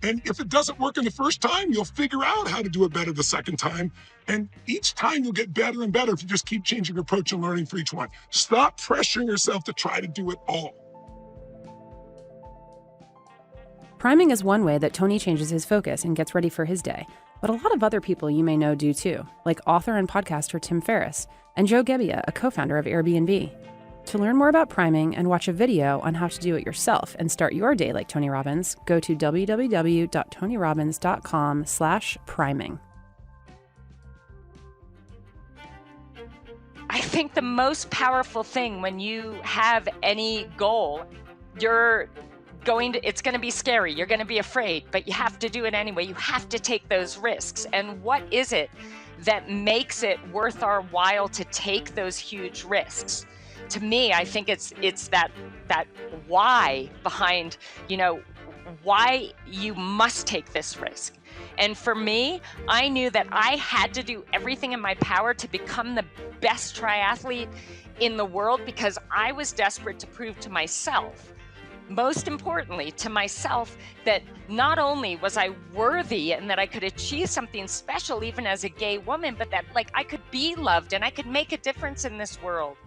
And if it doesn't work in the first time, you'll figure out how to do it better the second time. And each time you'll get better and better if you just keep changing your approach and learning for each one. Stop pressuring yourself to try to do it all. Priming is one way that Tony changes his focus and gets ready for his day. But a lot of other people you may know do too, like author and podcaster Tim Ferriss and Joe Gebbia, a co-founder of Airbnb. To learn more about priming and watch a video on how to do it yourself and start your day like Tony Robbins, go to www.tonyrobbins.com/priming. I think the most powerful thing when you have any goal, it's going to be scary. You're going to be afraid, but you have to do it anyway. You have to take those risks. And what is it that makes it worth our while to take those huge risks? To me, I think it's that why behind, why you must take this risk. And for me, I knew that I had to do everything in my power to become the best triathlete in the world because I was desperate to prove to myself, most importantly to myself, that not only was I worthy and that I could achieve something special even as a gay woman, but that I could be loved and I could make a difference in this world.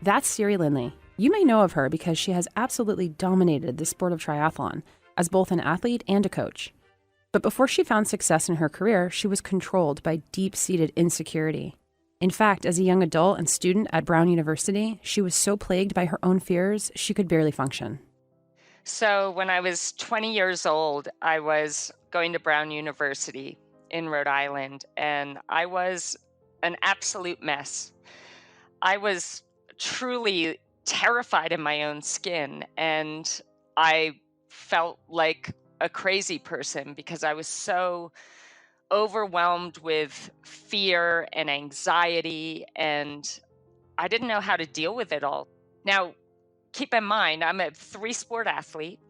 That's Siri Lindley. You may know of her because she has absolutely dominated the sport of triathlon as both an athlete and a coach. But before she found success in her career, she was controlled by deep-seated insecurity. In fact, as a young adult and student at Brown University, she was so plagued by her own fears, she could barely function. So when I was 20 years old, I was going to Brown University in Rhode Island, and I was an absolute mess. I was truly terrified in my own skin, and I felt like a crazy person because I was so overwhelmed with fear and anxiety, and I didn't know how to deal with it all. Now, keep in mind, I'm a 3-sport athlete.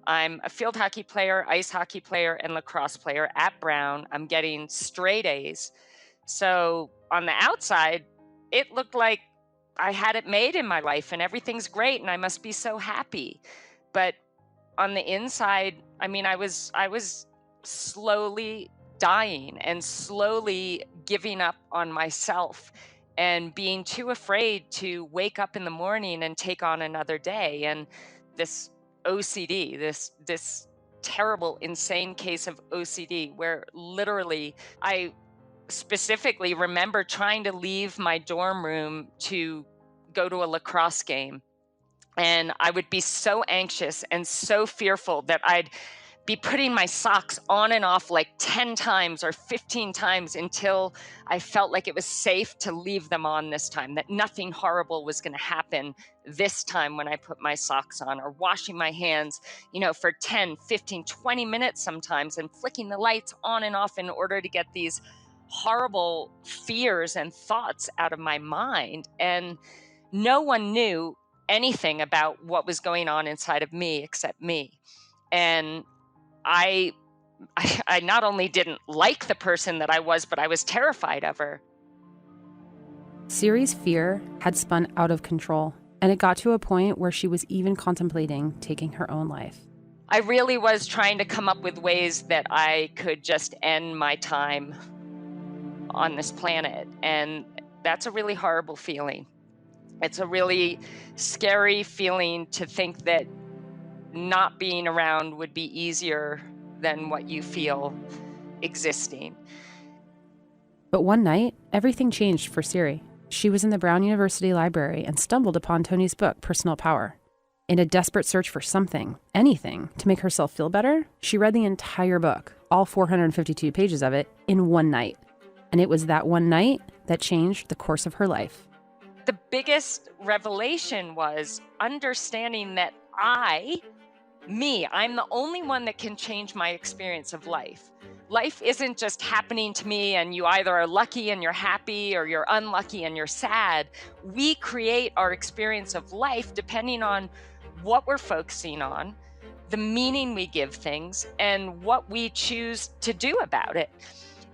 I'm a field hockey player, ice hockey player, and lacrosse player at Brown. I'm getting straight A's. So on the outside, it looked like I had it made in my life and everything's great and I must be so happy. But on the inside, I was slowly dying and slowly giving up on myself and being too afraid to wake up in the morning and take on another day. And this OCD, this terrible, insane case of OCD, where literally I specifically remember trying to leave my dorm room to go to a lacrosse game. And I would be so anxious and so fearful that I'd be putting my socks on and off 10 times or 15 times until I felt like it was safe to leave them on this time, that nothing horrible was going to happen this time when I put my socks on, or washing my hands, for 10, 15, 20 minutes sometimes, and flicking the lights on and off in order to get these horrible fears and thoughts out of my mind. And no one knew anything about what was going on inside of me except me. And I not only didn't like the person that I was, but I was terrified of her. Siri's fear had spun out of control, and it got to a point where she was even contemplating taking her own life. I really was trying to come up with ways that I could just end my time on this planet. And that's a really horrible feeling. It's a really scary feeling to think that not being around would be easier than what you feel existing. But one night, everything changed for Siri. She was in the Brown University library and stumbled upon Tony's book, Personal Power. In a desperate search for something, anything, to make herself feel better, she read the entire book, all 452 pages of it, in one night. And it was that one night that changed the course of her life. The biggest revelation was understanding that I'm the only one that can change my experience of life. Life isn't just happening to me and you either are lucky and you're happy or you're unlucky and you're sad. We create our experience of life depending on what we're focusing on, the meaning we give things, and what we choose to do about it.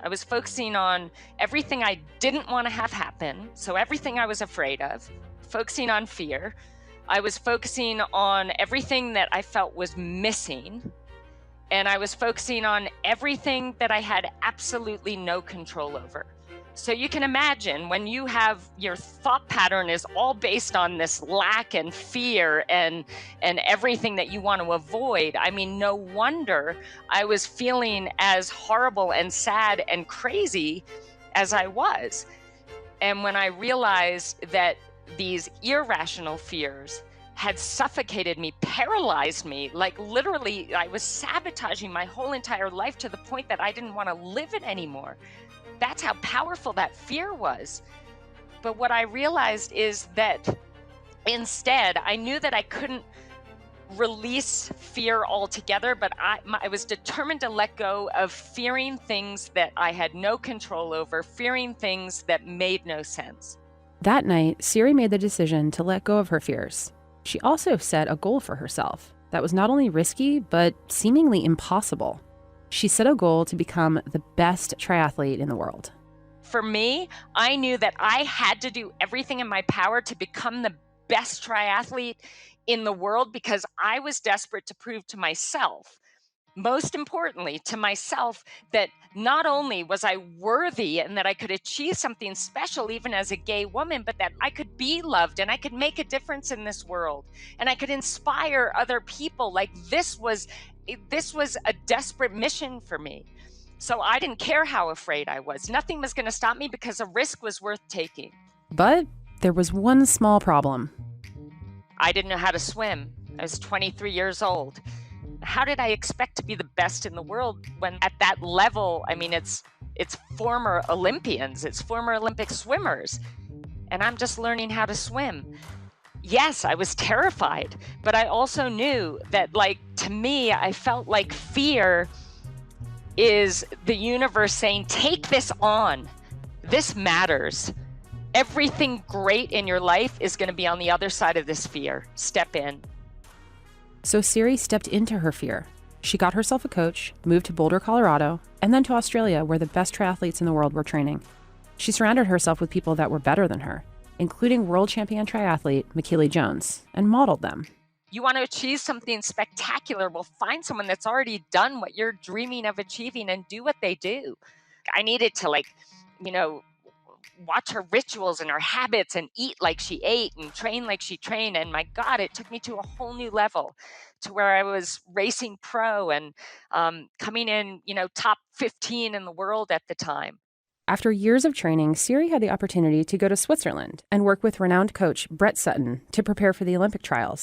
I was focusing on everything I didn't want to have happen, so everything I was afraid of, focusing on fear. I was focusing on everything that I felt was missing, And I was focusing on everything that I had absolutely no control over. So you can imagine when you have your thought pattern is all based on this lack and fear and everything that you want to avoid. I mean, no wonder I was feeling as horrible and sad and crazy as I was. And when I realized that these irrational fears had suffocated me, paralyzed me, like literally I was sabotaging my whole entire life to the point that I didn't want to live it anymore. That's how powerful that fear was. But what I realized is that instead, I knew that I couldn't release fear altogether, but I was determined to let go of fearing things that I had no control over, fearing things that made no sense. That night, Siri made the decision to let go of her fears. She also set a goal for herself that was not only risky, but seemingly impossible. She set a goal to become the best triathlete in the world. For me, I knew that I had to do everything in my power to become the best triathlete in the world because I was desperate to prove to myself, most importantly to myself, that not only was I worthy and that I could achieve something special even as a gay woman, but that I could be loved and I could make a difference in this world and I could inspire other people. Like this was a desperate mission for me. So I didn't care how afraid I was. Nothing was going to stop me because a risk was worth taking. But there was one small problem. I didn't know how to swim. I was 23 years old. How did I expect to be the best in the world when at that level, I mean, it's former Olympians, it's former Olympic swimmers, and I'm just learning how to swim. Yes, I was terrified, but I also knew that, like, to me, I felt like fear is the universe saying, take this on. This matters. Everything great in your life is going to be on the other side of this fear. Step in. So Siri stepped into her fear. She got herself a coach, moved to Boulder, Colorado, and then to Australia, where the best triathletes in the world were training. She surrounded herself with people that were better than her, including world champion triathlete Michaela Jones, and modeled them. You want to achieve something spectacular, well, find someone that's already done what you're dreaming of achieving and do what they do. I needed to, watch her rituals and her habits and eat like she ate and train like she trained. And my God, it took me to a whole new level to where I was racing pro and coming in, top 15 in the world at the time. After years of training, Siri had the opportunity to go to Switzerland and work with renowned coach Brett Sutton to prepare for the Olympic trials.